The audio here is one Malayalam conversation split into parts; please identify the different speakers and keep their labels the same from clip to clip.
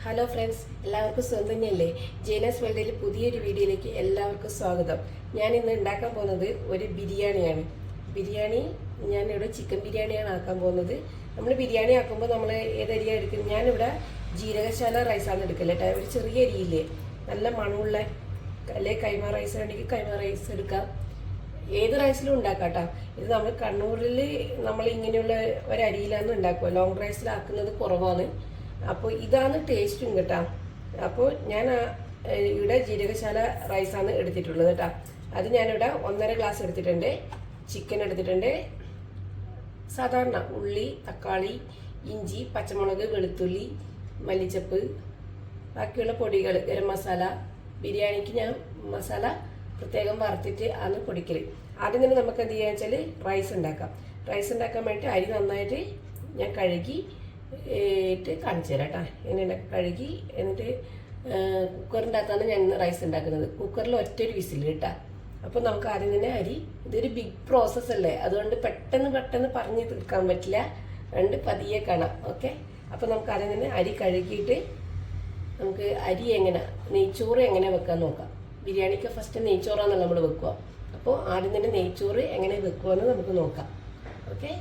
Speaker 1: ഹലോ ഫ്രണ്ട്സ്, എല്ലാവർക്കും സുഖം തന്നെയല്ലേ? ജേനസ് വേൾഡിൽ പുതിയൊരു വീഡിയോയിലേക്ക് എല്ലാവർക്കും സ്വാഗതം. ഞാൻ ഇന്ന് ഉണ്ടാക്കാൻ പോകുന്നത് ഒരു ബിരിയാണിയാണ്. ഞാനിവിടെ ചിക്കൻ ബിരിയാണിയാണ് ആക്കാൻ പോകുന്നത്. നമ്മൾ ബിരിയാണി ആക്കുമ്പോൾ നമ്മൾ ഏതരിയാണ് എടുക്കുന്നത്? ഞാനിവിടെ ജീരകശാല റൈസാണ് എടുക്കല് കേട്ടോ. ഒരു ചെറിയ അരിയില്ലേ, നല്ല മണമുള്ള, അല്ലെ കൈമ റൈസ് വേണമെങ്കിൽ കൈമ റൈസ് എടുക്കാം. ഏത് റൈസിലും ഉണ്ടാക്കാം കേട്ടോ. ഇത് നമ്മൾ കണ്ണൂരിൽ നമ്മൾ ഇങ്ങനെയുള്ള ഒരു അരിയിലാണ് ഉണ്ടാക്കുക. ലോങ് റൈസിലാക്കുന്നത് കുറവാണ്. അപ്പോൾ ഇതാണ് ടേസ്റ്റും കേട്ടോ. അപ്പോൾ ഞാൻ ഇവിടെ ജീരകശാല റൈസാണ് എടുത്തിട്ടുള്ളത് കേട്ടോ. അത് ഞാനിവിടെ 1.5 ഗ്ലാസ് എടുത്തിട്ടുണ്ട്. ചിക്കൻ എടുത്തിട്ടുണ്ട്. സാധാരണ ഉള്ളി, തക്കാളി, ഇഞ്ചി, പച്ചമുളക്, വെളുത്തുള്ളി, മല്ലിച്ചപ്പ്, ബാക്കിയുള്ള പൊടികൾ, ഗരം മസാല. ബിരിയാണിക്ക് ഞാൻ മസാല പ്രത്യേകം വറുത്തിട്ട് ആണ് പൊടിക്കൽ. ആദ്യം തന്നെ നമുക്ക് എന്ത് ചെയ്യാന്ന് വെച്ചാൽ റൈസ് ഉണ്ടാക്കാം. റൈസ് ഉണ്ടാക്കാൻ വേണ്ടിയിട്ട് അരി നന്നായിട്ട് ഞാൻ കഴുകി കാണിച്ചു തരാം കേട്ടോ. എങ്ങനെ കഴുകി എന്നിട്ട് കുക്കറിൻ്റെ അകത്താണ് ഞാൻ റൈസ് ഉണ്ടാക്കുന്നത്. കുക്കറിൽ ഒറ്റൊരു വിസിൽ കേട്ടോ. അപ്പോൾ നമുക്ക് ആദ്യം തന്നെ അരി, ഇതൊരു ബിഗ് പ്രോസസ്സ് അല്ലേ, അതുകൊണ്ട് പെട്ടെന്ന് പറഞ്ഞ് തീർക്കാൻ പറ്റില്ല. പതിയെ കാണാം. ഓക്കെ, അപ്പോൾ നമുക്ക് ആദ്യം തന്നെ അരി കഴുകിയിട്ട് നമുക്ക് അരി നെയ്ച്ചോറ് എങ്ങനെ വെക്കാൻ നോക്കാം. ബിരിയാണിക്ക് ഫസ്റ്റ് നെയ്ച്ചോറാണല്ലോ നമ്മൾ വെക്കുക. അപ്പോൾ ആദ്യം തന്നെ നെയ്ച്ചോറ് എങ്ങനെ വെക്കുമെന്ന് നമുക്ക് നോക്കാം. ഓക്കെ,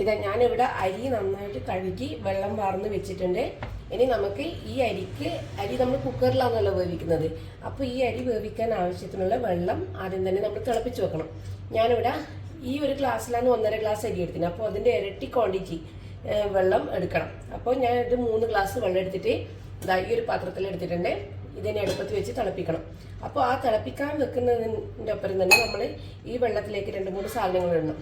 Speaker 1: ഇതാ ഞാനിവിടെ അരി നന്നായിട്ട് കഴുകി വെള്ളം വാർന്ന് വെച്ചിട്ടുണ്ട്. ഇനി നമുക്ക് ഈ അരി നമ്മൾ കുക്കറിലാണല്ലോ വേവിക്കുന്നത്. അപ്പോൾ ഈ അരി വേവിക്കാൻ ആവശ്യത്തിനുള്ള വെള്ളം ആദ്യം തന്നെ നമ്മൾ തിളപ്പിച്ച് വെക്കണം. ഞാനിവിടെ ഈ ഒരു ഗ്ലാസ്സിലാണ് 1.5 ഗ്ലാസ് അരി എടുത്തത്. അപ്പോൾ അതിൻ്റെ ഇരട്ടി ക്വാണ്ടിറ്റി വെള്ളം എടുക്കണം. അപ്പോൾ ഞാൻ ഇത് 3 ഗ്ലാസ് വെള്ളം എടുത്തിട്ട് ഇതാ ഈ ഒരു പാത്രത്തിൽ എടുത്തിട്ടുണ്ട്. ഇതിനെ അടുപ്പത്ത് വെച്ച് തിളപ്പിക്കണം. അപ്പോൾ ആ തിളപ്പിക്കാൻ വെക്കുന്നതിൻ്റെ ഒപ്പം തന്നെ നമ്മൾ ഈ വെള്ളത്തിലേക്ക് 2-3 സാധനങ്ങൾ ഇടണം.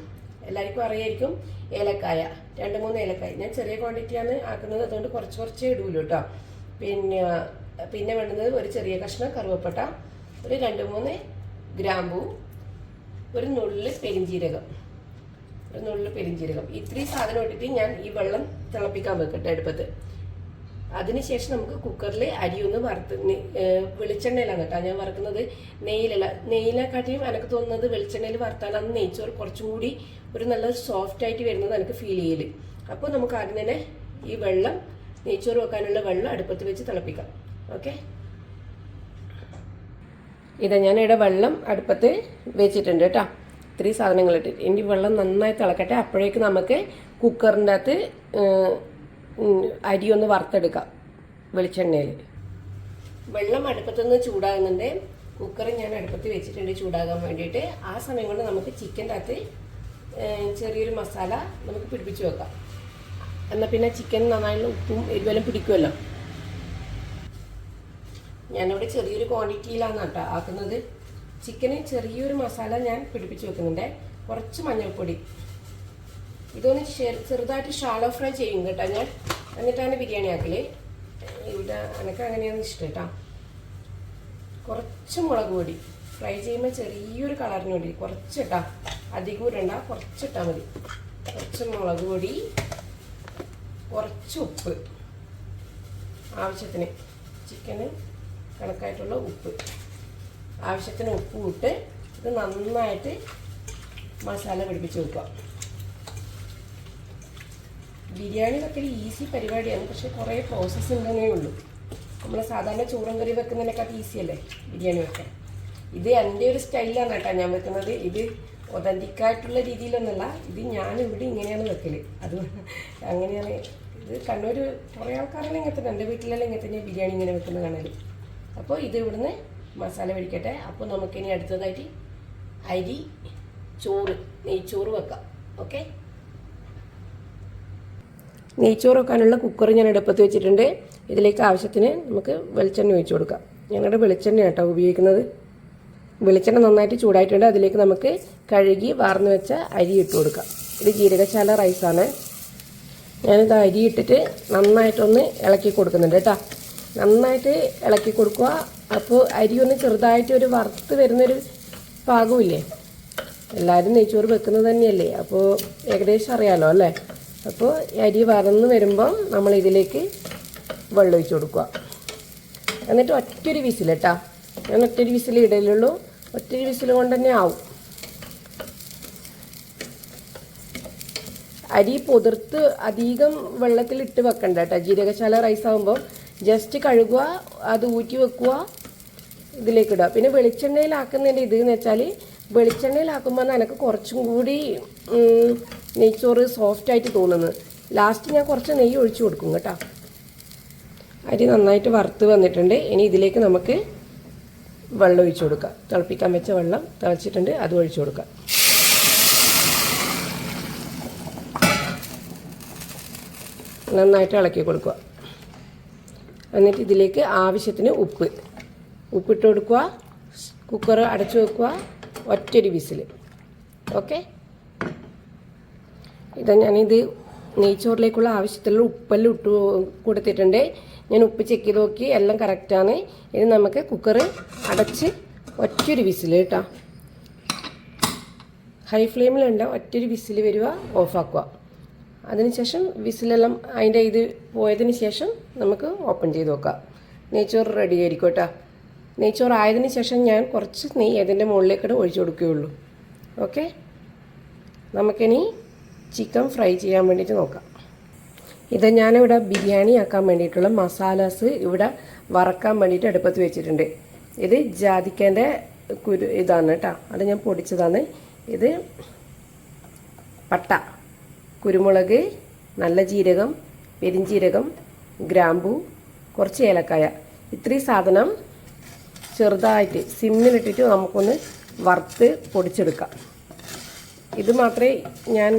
Speaker 1: എല്ലാവർക്കും അറിയായിരിക്കും, ഏലക്കായ, 2-3 ഏലക്കായ. ഞാൻ ചെറിയ ക്വാണ്ടിറ്റിയാണ് ആക്കുന്നത്, അതുകൊണ്ട് കുറച്ചേ ഇടൂല്ലോ കേട്ടോ. പിന്നെ വേണ്ടുന്നത് ഒരു ചെറിയ കഷ്ണം കറുവപ്പട്ട, ഒരു 2-3 ഗ്രാമ്പൂ, ഒരു നുള്ള് പെരിഞ്ചീരകം. ഇത്രയും സാധനം ഇട്ടിട്ട് ഞാൻ ഈ വെള്ളം തിളപ്പിക്കാൻ വെക്കട്ടെ അടുപ്പത്ത്. അതിനുശേഷം നമുക്ക് കുക്കറിൽ അരി ഒന്ന് വറുത്ത്, വെളിച്ചെണ്ണയിലാണ് കേട്ടോ ഞാൻ വറുക്കുന്നത്, നെയ്യിലല്ല. നെയ്യിനെക്കാട്ടിയും എനിക്ക് തോന്നുന്നത് വെളിച്ചെണ്ണയിൽ വറുത്താലാണ് നെയ്ച്ചോറ് കുറച്ചും കൂടി ഒരു നല്ല സോഫ്റ്റ് ആയിട്ട് വരുന്നത് എനിക്ക് ഫീൽ ചെയ്യല്. അപ്പോൾ നമുക്ക് ആദ്യം തന്നെ ഈ വെള്ളം, നെയ്ച്ചോറ് വെക്കാനുള്ള വെള്ളം അടുപ്പത്ത് വെച്ച് തിളപ്പിക്കാം. ഓക്കെ, ഇതാ ഞാനിവിടെ വെള്ളം അടുപ്പത്ത് വെച്ചിട്ടുണ്ട് കേട്ടോ. ഇത്രയും സാധനങ്ങൾ ഇട്ടിട്ട് ഇനി വെള്ളം നന്നായി തിളക്കട്ടെ. അപ്പോഴേക്ക് നമുക്ക് കുക്കറിൻ്റെ അകത്ത് അരി ഒന്ന് വറുത്തെടുക്കാം വെളിച്ചെണ്ണയിൽ. വെള്ളം അടുപ്പത്തുനിന്ന് ചൂടാകുന്നുണ്ട്. കുക്കർ ഞാൻ അടുപ്പത്ത് വെച്ചിട്ടുണ്ട് ചൂടാകാൻ വേണ്ടിയിട്ട്. ആ സമയം കൊണ്ട് നമുക്ക് ചിക്കൻ്റെ അകത്ത് ചെറിയൊരു മസാല നമുക്ക് പിടിപ്പിച്ച് വെക്കാം. എന്നാൽ പിന്നെ ചിക്കൻ നന്നായിട്ട് ഉപ്പും എരിവെല്ലാം പിടിക്കുമല്ലോ. ഞാനിവിടെ ചെറിയൊരു ക്വാണ്ടിറ്റിയിലാണ് കേട്ടോ ആക്കുന്നത്. ചിക്കന് ചെറിയൊരു മസാല ഞാൻ പിടിപ്പിച്ച് വെക്കുന്നുണ്ട്. കുറച്ച് മഞ്ഞൾപ്പൊടി, ഇതൊന്ന് ചെറുതായിട്ട് ഷാലോ ഫ്രൈ ചെയ്യും കേട്ടോ ഞാൻ. എന്നിട്ടാണ് ബിരിയാണി ആക്കല്. ഇവിടെ എനിക്ക് അങ്ങനെയാണ് ഇഷ്ടം കേട്ടോ. കുറച്ച് മുളക് പൊടി, ഫ്രൈ ചെയ്യുമ്പോൾ ചെറിയൊരു കളറിന് വേണ്ടി കുറച്ച് ഇട്ടാ, അധികം ഇടണ്ട, കുറച്ചിട്ടാൽ മതി. കുറച്ച് മുളക് പൊടി, കുറച്ച് ഉപ്പ്, ആവശ്യത്തിന് ചിക്കന് കണക്കായിട്ടുള്ള ഉപ്പ്, ആവശ്യത്തിന് ഉപ്പ് ഇട്ട് ഇത് നന്നായിട്ട് മസാല പിടിപ്പിച്ച് വെക്കുക. ബിരിയാണി വെക്കൽ ഈസി പരിപാടിയാണ്, പക്ഷെ കുറേ പ്രോസസ്സ് ഉണ്ടെന്നേ ഉള്ളൂ. നമ്മൾ സാധാരണ ചോറും കറി വെക്കുന്നതിനെക്കാട്ട് ഈസി അല്ലേ ബിരിയാണി വെക്കാൻ. ഇത് എൻ്റെ ഒരു സ്റ്റൈലാണ് കേട്ടോ ഞാൻ വെക്കുന്നത്. ഇത് ഒതൻറ്റിക്കായിട്ടുള്ള രീതിയിലൊന്നുമല്ല. ഇത് ഞാനിവിടെ ഇങ്ങനെയാണ് വെക്കൽ. അത് അങ്ങനെയാണ്. ഇത് കണ്ണൂർ കുറേ ആൾക്കാരാണ് ഇങ്ങനെ തന്നെ, എൻ്റെ വീട്ടിലെല്ലാം ഇങ്ങനെ തന്നെ ബിരിയാണി ഇങ്ങനെ വെക്കുന്നത് കാണൽ. അപ്പോൾ ഇത് ഇവിടുന്ന് മസാല പിടിക്കട്ടെ. അപ്പോൾ നമുക്കിനി അടുത്തതായിട്ട് നെയ്ച്ചോറ് വെക്കാം. ഓക്കെ, നെയ്ച്ചോറ് വെക്കാനുള്ള കുക്കർ ഞാൻ അടുപ്പത്ത് വെച്ചിട്ടുണ്ട്. ഇതിലേക്ക് ആവശ്യത്തിന് നമുക്ക് വെളിച്ചെണ്ണ ഒഴിച്ചു കൊടുക്കാം. ഞങ്ങളുടെ വെളിച്ചെണ്ണ കേട്ടോ ഉപയോഗിക്കുന്നത്. വെളിച്ചെണ്ണ നന്നായിട്ട് ചൂടായിട്ടുണ്ട്. അതിലേക്ക് നമുക്ക് കഴുകി വാർന്ന് വെച്ച അരി ഇട്ട് കൊടുക്കാം. ഇത് ജീരകശാല റൈസാണ്. ഞാനിത് അരി ഇട്ടിട്ട് നന്നായിട്ടൊന്ന് ഇളക്കി കൊടുക്കുന്നുണ്ട് കേട്ടോ. നന്നായിട്ട് ഇളക്കി കൊടുക്കുക. അപ്പോൾ അരി ഒന്ന് ചെറുതായിട്ട് ഒരു വറുത്ത് വരുന്നൊരു പാകമില്ലേ. എല്ലാവരും നെയ്ച്ചോറ് വെക്കുന്നത് തന്നെയല്ലേ, അപ്പോൾ ഏകദേശം അറിയാമല്ലോ അല്ലേ. അപ്പോൾ അരി വറന്ന് വരുമ്പോൾ നമ്മൾ ഇതിലേക്ക് വെള്ളം ഒഴിച്ച് കൊടുക്കുക. എന്നിട്ട് ഒറ്റൊരു വിസിൽ കേട്ടോ. ഞാൻ ഒറ്റൊരു വിസിൽ ഇടലുള്ളൂ. ഒറ്റൊരു വിസിൽ കൊണ്ട് തന്നെ ആവും. അരി പൊതിർത്ത് അധികം വെള്ളത്തിലിട്ട് വെക്കണ്ട കേട്ടോ. ജീരകശാല റൈസ് ആകുമ്പോൾ ജസ്റ്റ് കഴുകുക, അത് ഊറ്റി വെക്കുക, ഇതിലേക്കിടുക. പിന്നെ വെളിച്ചെണ്ണയിലാക്കുന്നതിൻ്റെ ഇതെന്ന് വെച്ചാൽ വെളിച്ചെണ്ണയിലാക്കുമ്പോൾ എനിക്ക് കുറച്ചും കൂടി നെയ്ച്ചോറ് സോഫ്റ്റായിട്ട് തോന്നുന്നത്. ലാസ്റ്റ് ഞാൻ കുറച്ച് നെയ്യ് ഒഴിച്ചു കൊടുക്കും കേട്ടോ. അരി നന്നായിട്ട് വറുത്ത് വന്നിട്ടുണ്ട്. ഇനി ഇതിലേക്ക് നമുക്ക് വെള്ളം ഒഴിച്ചു കൊടുക്കുക. തിളപ്പിക്കാൻ വെച്ച വെള്ളം തിളച്ചിട്ടുണ്ട്, അത് ഒഴിച്ചു കൊടുക്കുക. നന്നായിട്ട് ഇളക്കി കൊടുക്കുക. എന്നിട്ട് ഇതിലേക്ക് ആവശ്യത്തിന് ഉപ്പിട്ട് കൊടുക്കുക. കുക്കർ അടച്ചു വെക്കുക, ഒറ്റൊരു വിസിൽ. ഓക്കെ, ഞാനിത് നെയ്ച്ചോറിലേക്കുള്ള ആവശ്യത്തിലുള്ള ഉപ്പെല്ലാം ഇട്ട് കൊടുത്തിട്ടുണ്ട്. ഞാൻ ഉപ്പ് ചെക്ക് ചെയ്ത് നോക്കി, എല്ലാം കറക്റ്റാണ്. ഇനി നമുക്ക് കുക്കർ അടച്ച് ഒറ്റൊരു വിസിൽ കേട്ടോ. ഹൈ ഫ്ലെയിമിലുണ്ട്, ഒറ്റൊരു വിസിൽ വരിക, ഓഫാക്കുക. അതിനുശേഷം വിസിലെല്ലാം അതിൻ്റെ ഇത് പോയതിന് ശേഷം നമുക്ക് ഓപ്പൺ ചെയ്ത് നോക്കാം. നെയ്ച്ചോറ് റെഡി ആയിരിക്കും കേട്ടോ. നെയ്ച്ചോറ് ആയതിന് ശേഷം ഞാൻ കുറച്ച് നെയ്യ് അതിൻ്റെ മുകളിലേക്കിടെ ഒഴിച്ചു കൊടുക്കുകയുള്ളൂ. ഓക്കെ, നമുക്കിനി ചിക്കൻ ഫ്രൈ ചെയ്യാൻ വേണ്ടിയിട്ട് നോക്കാം. ഇത് ഞാനിവിടെ ബിരിയാണി ആക്കാൻ വേണ്ടിയിട്ടുള്ള മസാലാസ് ഇവിടെ വറക്കാൻ വേണ്ടിയിട്ട് അടുപ്പത്ത് വെച്ചിട്ടുണ്ട്. ഇത് ജാതിക്കേൻ്റെ ഇതാണ് കേട്ടോ, അത് ഞാൻ പൊടിച്ചതാണ്. ഇത് പട്ട, കുരുമുളക്, നല്ല ജീരകം, പെരിഞ്ജീരകം, ഗ്രാമ്പൂ, കുറച്ച് ഏലക്കായ, ഇത്രയും സാധനം ചെറുതായിട്ട് സിമ്മിലിട്ടിട്ട് നമുക്കൊന്ന് വറുത്ത് പൊടിച്ചെടുക്കാം. ഇത് മാത്രമേ ഞാൻ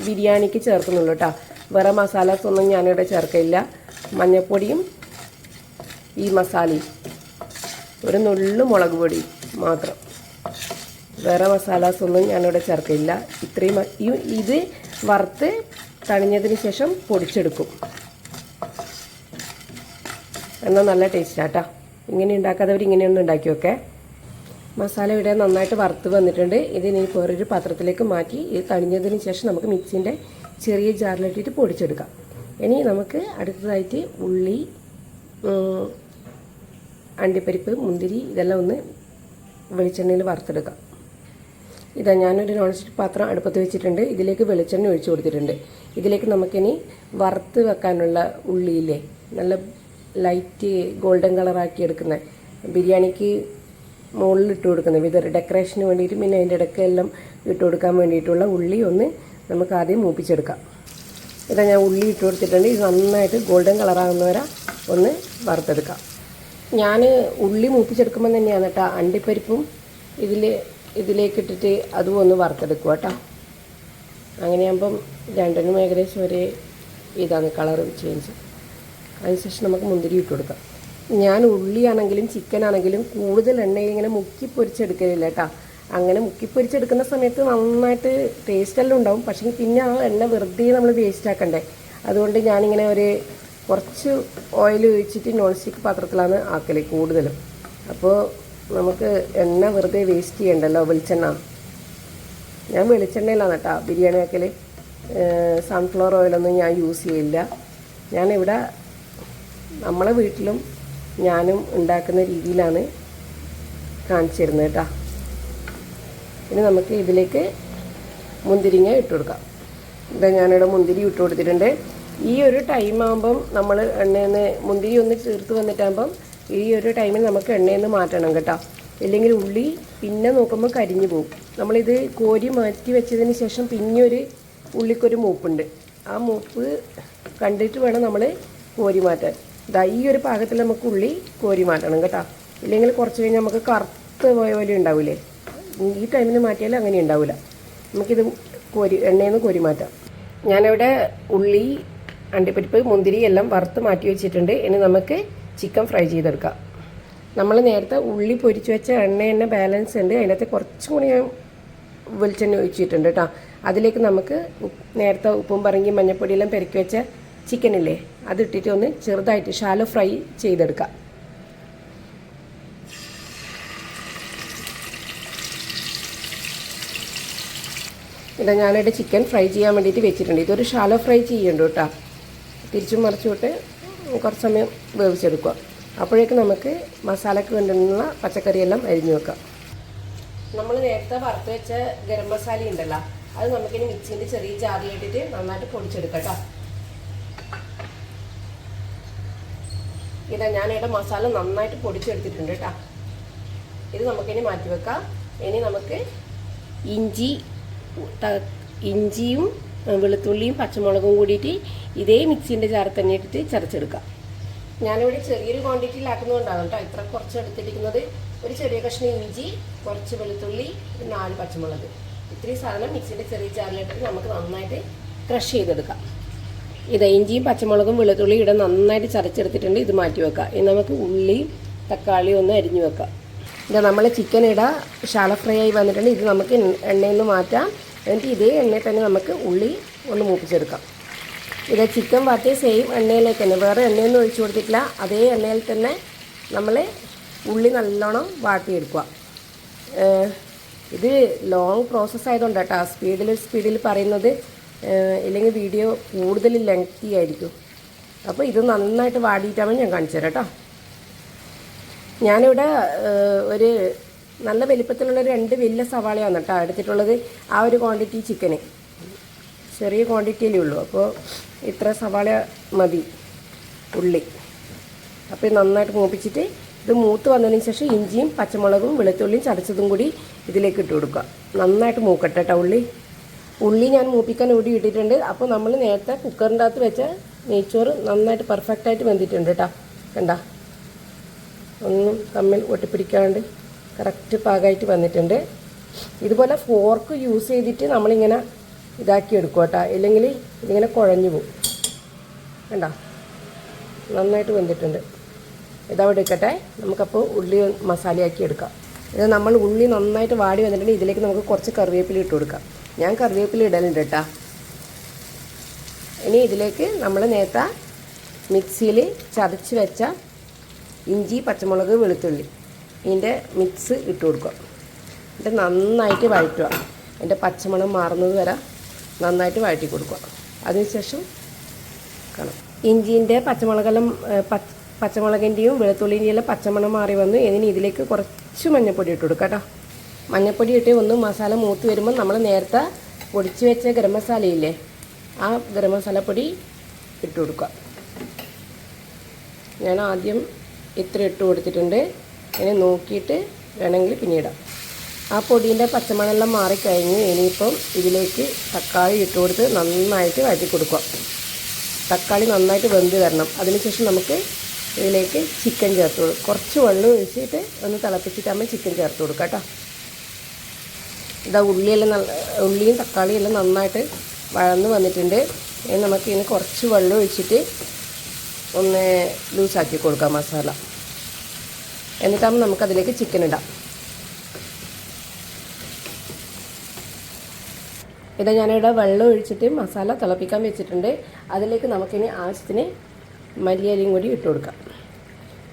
Speaker 1: ബിരിയാണിക്ക് ചേർക്കുന്നുള്ളൂ കേട്ടോ. വേറെ മസാലാസ് ഒന്നും ഞാനിവിടെ ചേർക്കില്ല. മഞ്ഞൾപ്പൊടിയും ഈ മസാലയും ഒരു നുള്ളു മുളക് പൊടി മാത്രം, വേറെ മസാലാസ് ഒന്നും ഞാനിവിടെ ചേർക്കില്ല. ഇത്രയും ഇത് വറുത്ത് തണിഞ്ഞതിന് ശേഷം പൊടിച്ചെടുക്കും. എന്നാൽ നല്ല ടേസ്റ്റാട്ടോ. ഇങ്ങനെ ഉണ്ടാക്കാത്തവർ ഇങ്ങനെയൊന്ന് ഉണ്ടാക്കി വെക്കേ. മസാല ഇവിടെ നന്നായിട്ട് വറുത്ത് വന്നിട്ടുണ്ട്. ഇതിനി വേറൊരു പാത്രത്തിലേക്ക് മാറ്റി ഇത് തണിഞ്ഞതിന് ശേഷം നമുക്ക് മിക്സിൻ്റെ ചെറിയ ജാറിലിട്ടിട്ട് പൊടിച്ചെടുക്കാം. ഇനി നമുക്ക് അടുത്തതായിട്ട് ഉള്ളി, അണ്ടിപ്പരിപ്പ്, മുന്തിരി ഇതെല്ലാം ഒന്ന് വെളിച്ചെണ്ണയിൽ വറുത്തെടുക്കാം. ഇതാ ഞാനൊരു നോൺ സ്റ്റിക്ക് പാത്രം അടുപ്പത്ത് വെച്ചിട്ടുണ്ട്. ഇതിലേക്ക് വെളിച്ചെണ്ണ ഒഴിച്ചു കൊടുത്തിട്ടുണ്ട്. ഇതിലേക്ക് നമുക്കിനി വറുത്ത് വെക്കാനുള്ള ഉള്ളിയില്ലേ, നല്ല ലൈറ്റ് ഗോൾഡൻ കളറാക്കി എടുക്കുന്ന ബിരിയാണിക്ക് മുകളിൽ ഇട്ട് കൊടുക്കുന്നത്, വിതർ ഡെക്കറേഷന് വേണ്ടിയിട്ട്, പിന്നെ അതിൻ്റെ ഇടയ്ക്കെല്ലാം ഇട്ട് കൊടുക്കാൻ വേണ്ടിയിട്ടുള്ള ഉള്ളി ഒന്ന് നമുക്ക് ആദ്യം മൂപ്പിച്ചെടുക്കാം. ഇതാ ഞാൻ ഉള്ളി ഇട്ട് കൊടുത്തിട്ടുണ്ട്. ഇത് നന്നായിട്ട് ഗോൾഡൻ കളറാകുന്നവരെ ഒന്ന് വറുത്തെടുക്കാം. ഞാൻ ഉള്ളി മൂപ്പിച്ചെടുക്കുമ്പോൾ തന്നെയാണ് കേട്ടോ അണ്ടിപ്പരിപ്പും ഇതിലേക്കിട്ടിട്ട് അതും ഒന്ന് വറുത്തെടുക്കുക കേട്ടോ. അങ്ങനെയാകുമ്പം രണ്ടിനും ഏകദേശം ഒരേ ഇതാണ് കളർ ചേഞ്ച്. അതിനുശേഷം നമുക്ക് മുന്തിരി ഇട്ട് കൊടുക്കാം. ഞാൻ ഉള്ളിയാണെങ്കിലും ചിക്കനാണെങ്കിലും കൂടുതൽ എണ്ണയിൽ ഇങ്ങനെ മുക്കി പൊരിച്ചെടുക്കലില്ല കേട്ടോ. അങ്ങനെ മുക്കി പൊരിച്ചെടുക്കുന്ന സമയത്ത് നന്നായിട്ട് ടേസ്റ്റെല്ലാം ഉണ്ടാവും. പക്ഷേ പിന്നെ ആ എണ്ണ വെറുതെ നമ്മൾ വേസ്റ്റ് ആക്കണ്ടേ. അതുകൊണ്ട് ഞാനിങ്ങനെ കുറച്ച് ഓയിൽ ഒഴിച്ചിട്ട് നോൺ സ്റ്റിക്ക് പാത്രത്തിലാണ് ആക്കൽ കൂടുതലും. അപ്പോൾ നമുക്ക് എണ്ണ വെറുതെ വേസ്റ്റ് ചെയ്യണ്ടല്ലോ. വെളിച്ചെണ്ണ ഞാൻ വെളിച്ചെണ്ണയിലാണ് കേട്ടോ ബിരിയാണി ആക്കൽ. സൺഫ്ലവർ ഓയിലൊന്നും ഞാൻ യൂസ് ചെയ്യില്ല. ഞാനിവിടെ നമ്മളെ വീട്ടിലും ഞാനും ഉണ്ടാക്കുന്ന രീതിയിലാണ് കാണിച്ചു തരുന്നത് കേട്ടോ. ഇനി നമുക്ക് ഇതിലേക്ക് മുന്തിരിങ്ങ ഇട്ട് കൊടുക്കാം. ഇതാ ഞാനിവിടെ മുന്തിരി ഇട്ട് കൊടുത്തിട്ടുണ്ട്. ഈ ഒരു ടൈം ആകുമ്പം നമ്മൾ എണ്ണയിൽ നിന്ന് മുന്തിരി ഒന്ന് ചേർത്ത് വന്നിട്ടാകുമ്പം ഈ ഒരു ടൈമിൽ നമുക്ക് എണ്ണയിൽ നിന്ന് മാറ്റണം കേട്ടോ. ഇല്ലെങ്കിൽ ഉള്ളി പിന്നെ നോക്കുമ്പോൾ കരിഞ്ഞു പോകും. നമ്മളിത് കോരി മാറ്റി വെച്ചതിന് ശേഷം പിന്നെ ഒരു ഉള്ളിക്കൊരു മൂപ്പുണ്ട്. ആ മൂപ്പ് കണ്ടിട്ട് വേണം നമ്മൾ കോരി മാറ്റാൻ. ഇതാ ഈ ഒരു പാകത്തിൽ നമുക്ക് ഉള്ളി കോരി മാറ്റണം കേട്ടോ. ഇല്ലെങ്കിൽ കുറച്ച് കഴിഞ്ഞാൽ നമുക്ക് കറുത്ത് പോയ പോലെ ഉണ്ടാവില്ലേ. ഈ ടൈമിൽ മാറ്റിയാൽ അങ്ങനെ ഉണ്ടാവില്ല. നമുക്കിത് എണ്ണയിൽ നിന്ന് കോരി മാറ്റാം. ഞാനിവിടെ ഉള്ളി, അണ്ടിപ്പരിപ്പ്, മുന്തിരി എല്ലാം വറുത്ത് മാറ്റി വെച്ചിട്ടുണ്ട്. ഇനി നമുക്ക് ചിക്കൻ ഫ്രൈ ചെയ്തെടുക്കാം. നമ്മൾ നേരത്തെ ഉള്ളി പൊരിച്ച് വെച്ച എണ്ണ തന്നെ ബാലൻസ് ഉണ്ട്. അതിനകത്ത് കുറച്ചും കൂടി ഞാൻ വെളിച്ചെണ്ണ ഒഴിച്ചിട്ടുണ്ട് കേട്ടോ. അതിലേക്ക് നമുക്ക് നേരത്തെ ഉപ്പും പറങ്ങി മഞ്ഞൾപ്പൊടിയെല്ലാം പെരക്കി വെച്ച ചിക്കനില്ലേ അതിട്ടിട്ട് ഒന്ന് ചെറുതായിട്ട് ഷാലോ ഫ്രൈ ചെയ്തെടുക്കാം. ഇതാ ഞാനിവിടെ ചിക്കൻ ഫ്രൈ ചെയ്യാൻ വേണ്ടിയിട്ട് വെച്ചിട്ടുണ്ട്. ഇതൊരു ഷാലോ ഫ്രൈ ചെയ്യണ്ട കേട്ടോ. തിരിച്ചും മറിച്ചുവിട്ട് കുറച്ച് സമയം വേവിച്ചെടുക്കുക. അപ്പോഴേക്കും നമുക്ക് മസാലയ്ക്ക് വേണ്ടുന്ന പച്ചക്കറിയെല്ലാം അരിഞ്ഞു വെക്കാം. നമ്മൾ നേരത്തെ വറുത്ത് വെച്ച ഗരം മസാല ഉണ്ടല്ലോ, അത് നമുക്കിനി മിക്സിൻ്റെ ചെറിയ ജാറിലിട്ടിട്ട് നന്നായിട്ട് പൊടിച്ചെടുക്കാം കേട്ടോ. ഇതാ ഞാനിവിടെ മസാല നന്നായിട്ട് പൊടിച്ചെടുത്തിട്ടുണ്ട് കേട്ടോ. ഇത് നമുക്കിനി മാറ്റി വെക്കാം. ഇനി നമുക്ക് ഇഞ്ചിയും വെളുത്തുള്ളിയും പച്ചമുളകും കൂടിയിട്ട് ഇതേ മിക്സിൻ്റെ ജാറിൽ തന്നെ ഇട്ടിട്ട് ചതച്ചെടുക്കാം. ഞാനിവിടെ ചെറിയൊരു ക്വാണ്ടിറ്റിയിലാക്കുന്നതുകൊണ്ടാണ് കേട്ടോ ഇത്ര കുറച്ച് എടുത്തിരിക്കുന്നത്. ഒരു ചെറിയ കഷ്ണം ഇഞ്ചി, കുറച്ച് വെളുത്തുള്ളി, 4 പച്ചമുളക്, ഇത്രയും സാധനം മിക്സിൻ്റെ ചെറിയ ജാറിലിട്ടിട്ട് നമുക്ക് നന്നായിട്ട് ക്രഷ് ചെയ്തെടുക്കാം. ഇത് ഇഞ്ചിയും പച്ചമുളകും വെളുത്തുള്ളിയും ഇവിടെ നന്നായിട്ട് ചതച്ചെടുത്തിട്ടുണ്ട്. ഇത് മാറ്റി വെക്കാം. ഇനി നമുക്ക് ഉള്ളിയും തക്കാളിയും ഒന്ന് അരിഞ്ഞു വെക്കാം. ഇത് നമ്മൾ ചിക്കൻ ഷാലോ ഫ്രൈ ആയി വന്നിട്ടുണ്ട്. ഇത് നമുക്ക് എണ്ണയിൽ നിന്ന് മാറ്റാം. എന്നിട്ട് ഇതേ എണ്ണയിൽ തന്നെ നമുക്ക് ഉള്ളി ഒന്ന് മൂപ്പിച്ചെടുക്കാം. ഇത് ചിക്കൻ വാട്ടിയ സെയിം എണ്ണയിലേക്ക് തന്നെ, വേറെ എണ്ണയൊന്നും ഒഴിച്ചു കൊടുത്തിട്ടില്ല. അതേ എണ്ണയിൽ തന്നെ നമ്മൾ ഉള്ളി നല്ലോണം വാട്ടിയെടുക്കുക. ഇത് ലോങ് പ്രോസസ്സ് ആയതുകൊണ്ട് കേട്ടോ സ്പീഡിൽ പറയുന്നത്, ഇല്ലെങ്കിൽ വീഡിയോ കൂടുതൽ ലെങ്തി ആയിരിക്കും. അപ്പോൾ ഇത് നന്നായിട്ട് വാടിയിട്ടാണ് ഞാൻ കാണിച്ചു തരാം കേട്ടോ. ഞാനിവിടെ ഒരു നല്ല വലിപ്പത്തിലുള്ള 2 വലിയ സവാളയാണ് കേട്ടോ എടുത്തിട്ടുള്ളത്. ആ ഒരു ക്വാണ്ടിറ്റി ചിക്കന് ചെറിയ ക്വാണ്ടിറ്റിയിലേ ഉള്ളൂ. അപ്പോൾ ഇത്ര സവാള മതി ഉള്ളി. അപ്പോൾ ഇത് നന്നായിട്ട് മൂപ്പിച്ചിട്ട് ഇത് മൂത്ത് വന്നതിന് ശേഷം ഇഞ്ചിയും പച്ചമുളകും വെളുത്തുള്ളിയും ചതച്ചതും കൂടി ഇതിലേക്ക് ഇട്ട് കൊടുക്കുക. നന്നായിട്ട് മൂക്കട്ടെ കേട്ടോ ഉള്ളി ഞാൻ മൂപ്പിക്കാൻ ഇവിടെ ഇട്ടിട്ടുണ്ട്. അപ്പോൾ നമ്മൾ നേരത്തെ കുക്കറിൻ്റെ അകത്ത് വെച്ച നെയ്ച്ചോറ് നന്നായിട്ട് പെർഫെക്റ്റായിട്ട് വെന്തിട്ടുണ്ട് കേട്ടോ. കണ്ട ഒന്നും തമ്മിൽ ഒട്ടിപ്പിടിക്കാണ്ട് കറക്റ്റ് പാകമായിട്ട് വന്നിട്ടുണ്ട്. ഇതുപോലെ ഫോർക്ക് യൂസ് ചെയ്തിട്ട് നമ്മളിങ്ങനെ ഇതാക്കി എടുക്കുക കേട്ടോ, ഇല്ലെങ്കിൽ ഇതിങ്ങനെ കുഴഞ്ഞു പോകും. കണ്ട നന്നായിട്ട് വെന്തിട്ടുണ്ട്. ഇതവിടെ ഇരിക്കട്ടെ. നമുക്കപ്പോൾ ഉള്ളി മസാലയാക്കി എടുക്കാം. ഇത് നമ്മൾ ഉള്ളി നന്നായിട്ട് വാടി വന്നിട്ടുണ്ട്. ഇതിലേക്ക് നമുക്ക് കുറച്ച് കറിവേപ്പില ഇട്ട് കൊടുക്കാം. ഞാൻ കറിവേപ്പില ഇടലുണ്ട് കേട്ടോ. ഇനി ഇതിലേക്ക് നമ്മൾ നേരത്തെ മിക്സിയിൽ ചതച്ച് വെച്ച ഇഞ്ചി പച്ചമുളക് വെളുത്തുള്ളി ഇതിൻ്റെ മിക്സ് ഇട്ട് കൊടുക്കുക. എന്നിട്ട് നന്നായിട്ട് വഴറ്റുക. അതിൻ്റെ പച്ചമണം മാറുന്നത് വരെ നന്നായിട്ട് വഴറ്റി കൊടുക്കുക. അതിനുശേഷം കാണാം ഇഞ്ചിൻ്റെ പച്ചമുളകിൻ്റെയും വെളുത്തുള്ളിൻ്റെയും എല്ലാം പച്ചമണം മാറി വന്നു. ഇനി ഇതിലേക്ക് കുറച്ച് മഞ്ഞൾപ്പൊടി ഇട്ട് കൊടുക്കുക കേട്ടോ. മഞ്ഞൾപ്പൊടി ഇട്ട് ഒന്ന് മസാല മൂത്ത് വരുമ്പോൾ നമ്മൾ നേരത്തെ പൊടിച്ച് വെച്ച ഗരം മസാലയില്ലേ, ആ ഗരം മസാലപ്പൊടി ഇട്ട് കൊടുക്കുക. ഞാൻ ആദ്യം ഇത്ര ഇട്ട് കൊടുത്തിട്ടുണ്ട്. ഇനി നോക്കിയിട്ട് വേണമെങ്കിൽ പിന്നീടാം. ആ പൊടീൻ്റെ പച്ചമണമെല്ലാം മാറിക്കഴിഞ്ഞ് ഇനിയിപ്പം ഇതിലേക്ക് തക്കാളി ഇട്ട് കൊടുത്ത് നന്നായിട്ട് വഴറ്റി കൊടുക്കുക. തക്കാളി നന്നായിട്ട് വെന്ത് വരണം. അതിനുശേഷം നമുക്ക് ഇതിലേക്ക് ചിക്കൻ ചേർത്ത് കൊടുക്കും. കുറച്ച് വെള്ളം ഒഴിച്ചിട്ട് ഒന്ന് തിളപ്പിച്ചിട്ടാകുമ്പോൾ ചിക്കൻ ചേർത്ത് കൊടുക്കുക കേട്ടോ. ഇതാ ഉള്ളിയും തക്കാളിയും എല്ലാം നന്നായിട്ട് വഴന്ന് വന്നിട്ടുണ്ട്. നമുക്ക് ഇനി കുറച്ച് വെള്ളം ഒഴിച്ചിട്ട് ഒന്ന് ലൂസാക്കി കൊടുക്കാം മസാല. എന്നിട്ടാകുമ്പോൾ നമുക്കതിലേക്ക് ചിക്കൻ ഇടാം. ഇതാ ഞാനിവിടെ വെള്ളം ഒഴിച്ചിട്ട് മസാല തിളപ്പിക്കാൻ വെച്ചിട്ടുണ്ട്. അതിലേക്ക് നമുക്കിനി ആവശ്യത്തിന് മല്ലിയിലയും കൂടി ഇട്ട് കൊടുക്കാം.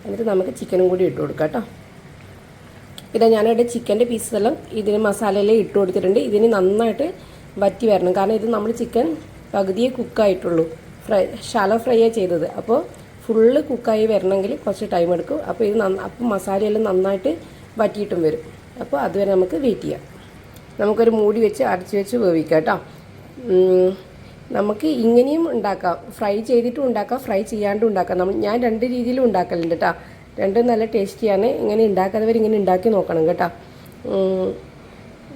Speaker 1: എന്നിട്ട് നമുക്ക് ചിക്കനും കൂടി ഇട്ട് കൊടുക്കാം കേട്ടോ. ഇതാ ഞാനിവിടെ ചിക്കൻ്റെ പീസെല്ലാം ഇതിന് മസാലയിൽ ഇട്ട് കൊടുത്തിട്ടുണ്ട്. ഇതിന് നന്നായിട്ട് വറ്റി വരണം. കാരണം ഇത് നമ്മൾ ചിക്കൻ പകുതിയെ കുക്കായിട്ടുള്ളൂ, ഷാലോ ഫ്രൈയാണ് ചെയ്തത്. അപ്പോൾ ഫുള്ള് കുക്കായി വരണമെങ്കിൽ കുറച്ച് ടൈം എടുക്കും. അപ്പോൾ ഇത് അപ്പം മസാലയെല്ലാം നന്നായിട്ട് വറ്റിയിട്ടും വരും. അപ്പോൾ അതുവരെ നമുക്ക് വെയിറ്റ് ചെയ്യാം. നമുക്കൊരു മൂടി വെച്ച് അടച്ച് വെച്ച് വേവിക്കാം കേട്ടോ. നമുക്ക് ഇങ്ങനെയും ഉണ്ടാക്കാം, ഫ്രൈ ചെയ്തിട്ടും ഉണ്ടാക്കാം, ഫ്രൈ ചെയ്യാണ്ടും ഉണ്ടാക്കാം. ഞാൻ 2 രീതിയിലും ഉണ്ടാക്കലുണ്ട് കേട്ടോ. രണ്ടും നല്ല ടേസ്റ്റിയാണ്. ഇങ്ങനെ ഉണ്ടാക്കാത്തവർ ഇങ്ങനെ ഉണ്ടാക്കി നോക്കണം കേട്ടോ.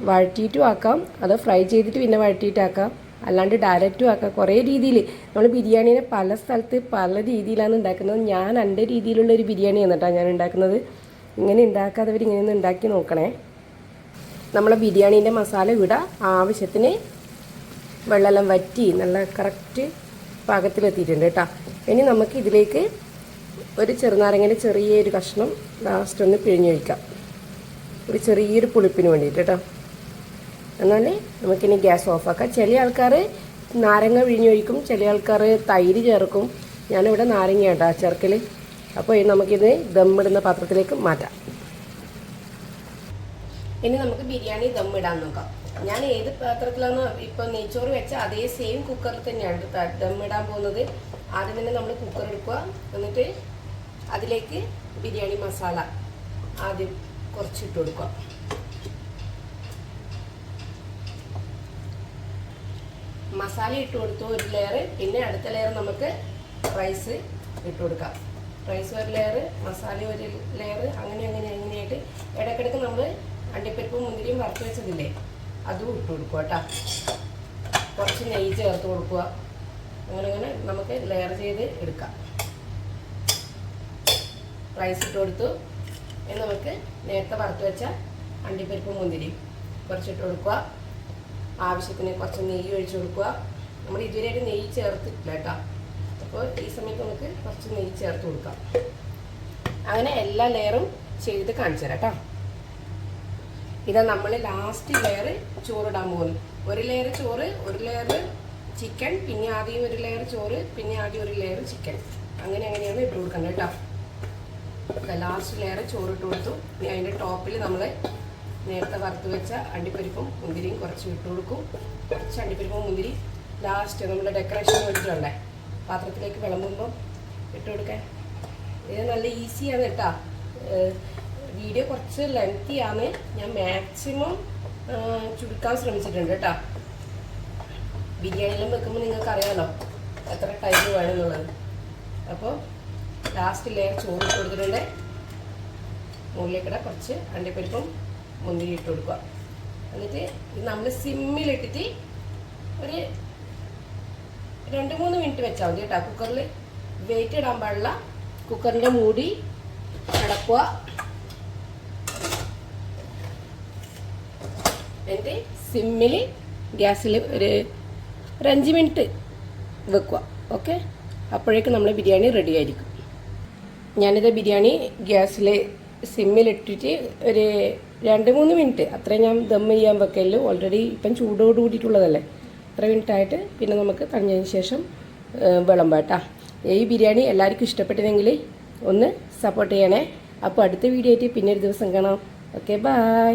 Speaker 1: വഴറ്റിയിട്ടും ആക്കാം, അത് ഫ്രൈ ചെയ്തിട്ട് പിന്നെ വഴറ്റിയിട്ടാക്കാം, അല്ലാണ്ട് ഡയറക്റ്റും ആക്കാം. കുറേ രീതിയിൽ നമ്മൾ ബിരിയാണീനെ പല സ്ഥലത്ത് പല രീതിയിലാണ് ഉണ്ടാക്കുന്നത്. ഞാൻ എൻ്റെ രീതിയിലുള്ളൊരു ബിരിയാണിയാണ് കേട്ടോ ഞാൻ ഉണ്ടാക്കുന്നത്. ഇങ്ങനെ ഉണ്ടാക്കാത്തവർ ഇങ്ങനെയൊന്ന് ഉണ്ടാക്കി നോക്കണേ. നമ്മളെ ബിരിയാണീൻ്റെ മസാല ഇവിടെ ആവശ്യത്തിന് വെള്ളമെല്ലാം വറ്റി നല്ല കറക്റ്റ് പാകത്തിലെത്തിയിട്ടുണ്ട് കേട്ടോ. ഇനി നമുക്ക് ഇതിലേക്ക് ഒരു ചെറുനാരങ്ങയുടെ ചെറിയൊരു കഷ്ണം ലാസ്റ്റ് ഒന്ന് പിഴിഞ്ഞൊഴിക്കാം, ഒരു ചെറിയൊരു പുളിപ്പിന് വേണ്ടിയിട്ട് കേട്ടോ. എന്നാൽ നമുക്കിനി ഗ്യാസ് ഓഫാക്കാം. ചില ആൾക്കാർ നാരങ്ങ പിഴിഞ്ഞൊഴിക്കും, ചില ആൾക്കാർ തൈര് ചേർക്കും. ഞാനിവിടെ നാരങ്ങ കേട്ടോ ചേർക്കൽ. അപ്പോൾ നമുക്കിത് ദമ്മിടുന്ന പാത്രത്തിലേക്ക് മാറ്റാം. ഇനി നമുക്ക് ബിരിയാണി ദമ്മിടാൻ നോക്കാം. ഞാൻ ഏത് പാത്രത്തിലാണ് ഇപ്പോൾ നെയ്ച്ചോറ് വെച്ച അതേ സെയിം കുക്കറിൽ തന്നെയാണ് ദമ്മിടാൻ പോകുന്നത്. ആദ്യം തന്നെ നമ്മൾ കുക്കർ എടുക്കുക. എന്നിട്ട് അതിലേക്ക് ബിരിയാണി മസാല ആദ്യം കുറച്ചിട്ട് കൊടുക്കുക. മസാല ഇട്ട് കൊടുത്തു ഒരു ലെയർ, പിന്നെ അടുത്ത ലെയർ നമുക്ക് റൈസ് ഇട്ട് കൊടുക്കാം. റൈസ് ഒരു ലെയർ, മസാല ഒരു ലെയർ, അങ്ങനെയായിട്ട് ഇടയ്ക്കിടയ്ക്ക് നമ്മൾ അണ്ടിപ്പരിപ്പും മുന്തിരിയും വറുത്ത് വെച്ചതില്ലേ അതും ഇട്ട് കൊടുക്കുക കേട്ടോ. കുറച്ച് നെയ്യ് ചേർത്ത് കൊടുക്കുക. അങ്ങനെ നമുക്ക് ലെയർ ചെയ്ത് എടുക്കാം. റൈസ് ഇട്ട് കൊടുത്തു. ഇനി നമുക്ക് നേരത്തെ വറുത്ത് വെച്ച അണ്ടിപ്പരിപ്പും മുന്തിരിയും കുറച്ചിട്ട് കൊടുക്കുക. ആവശ്യത്തിന് കുറച്ച് നെയ്യ് ഒഴിച്ച് കൊടുക്കുക. നമ്മൾ ഇതുവരെയായിട്ട് നെയ്യ് ചേർത്തിട്ടില്ല കേട്ടോ. അപ്പോൾ ഈ സമയത്ത് നമുക്ക് കുറച്ച് നെയ്യ് ചേർത്ത് കൊടുക്കാം. അങ്ങനെ എല്ലാ ലെയറും ചെയ്ത് കാണിച്ചു തരാം കേട്ടോ. ഇതാ നമ്മൾ ലാസ്റ്റ് ലെയർ ചോറിടാൻ പോകുന്നു. ഒരു ലെയർ ചോറ്, ഒരു ലെയർ ചിക്കൻ, പിന്നെ ആദ്യം ഒരു ലെയർ ചോറ്, പിന്നെ ആദ്യം ഒരു ലെയർ ചിക്കൻ, അങ്ങനെയാണ് ഇട്ട് കൊടുക്കേണ്ടത് കേട്ടോ. ലാസ്റ്റ് ലെയർ ചോറ് ഇട്ട് കൊടുത്തു. ഇനി അതിൻ്റെ ടോപ്പിൽ നമ്മൾ നേരത്തെ വറുത്ത് വെച്ച അണ്ടിപ്പരിപ്പും മുന്തിരിയും കുറച്ച് ഇട്ട് കൊടുക്കും. കുറച്ച് അണ്ടിപ്പരിപ്പും മുന്തിരി ലാസ്റ്റ് നമ്മുടെ ഡെക്കറേഷൻ വേണ്ടിയിട്ടുണ്ടേ പാത്രത്തിലേക്ക് വിളമ്പുമ്പോൾ ഇട്ട് കൊടുക്കാൻ. ഇത് നല്ല ഈസിയാണ് കേട്ടോ. വീഡിയോ കുറച്ച് ലെങ്തിയാണ്, ഞാൻ മാക്സിമം ചുരുക്കാൻ ശ്രമിച്ചിട്ടുണ്ട് കേട്ടോ. ബിരിയാണിയിലും വെക്കുമ്പോൾ നിങ്ങൾക്ക് അറിയാമല്ലോ എത്ര ടൈം വേണമെന്നുള്ളത്. അപ്പോൾ ലാസ്റ്റ് ലെയർ ചോറ് ഇട്ട് കൊടുത്തിട്ടുണ്ട്. മുകളിലേക്കിടെ കുറച്ച് അണ്ടിപ്പരിപ്പും മുന്തിരി ഇട്ട് കൊടുക്കുക. എന്നിട്ട് ഇത് നമ്മൾ സിമ്മിലിട്ടിട്ട് ഒരു 2-3 മിനിറ്റ് വെച്ചാൽ മതി കേട്ടോ. കുക്കറിൽ വെയിറ്റ് ഇടാൻ പാടില്ല. കുക്കറിൻ്റെ മൂടി അടക്കുക. എന്നിട്ട് സിമ്മിൽ ഗ്യാസിൽ ഒരു 5 മിനിറ്റ് വെക്കുക. ഓക്കെ, അപ്പോഴേക്കും നമ്മൾ ബിരിയാണി റെഡി ആയിരിക്കും. ഞാനിത് ബിരിയാണി ഗ്യാസിൽ സിമ്മിലിട്ടിട്ട് ഒരു 2-3 മിനിറ്റ് അത്രയും ഞാൻ ദം ചെയ്യാൻ വെക്കല്. ഓൾറെഡി ഇപ്പം ചൂടോട് കൂടിയിട്ടുള്ളതല്ലേ. അത്ര മിനിറ്റായിട്ട് പിന്നെ നമുക്ക് തണിഞ്ഞതിന് ശേഷം വിളമ്പാട്ടാ. ഈ ബിരിയാണി എല്ലാവർക്കും ഇഷ്ടപ്പെട്ടതെങ്കിൽ ഒന്ന് സപ്പോർട്ട് ചെയ്യണേ. അപ്പോൾ അടുത്ത വീഡിയോ ആയിട്ട് പിന്നെ ഒരു ദിവസം കാണാം. Okay, by.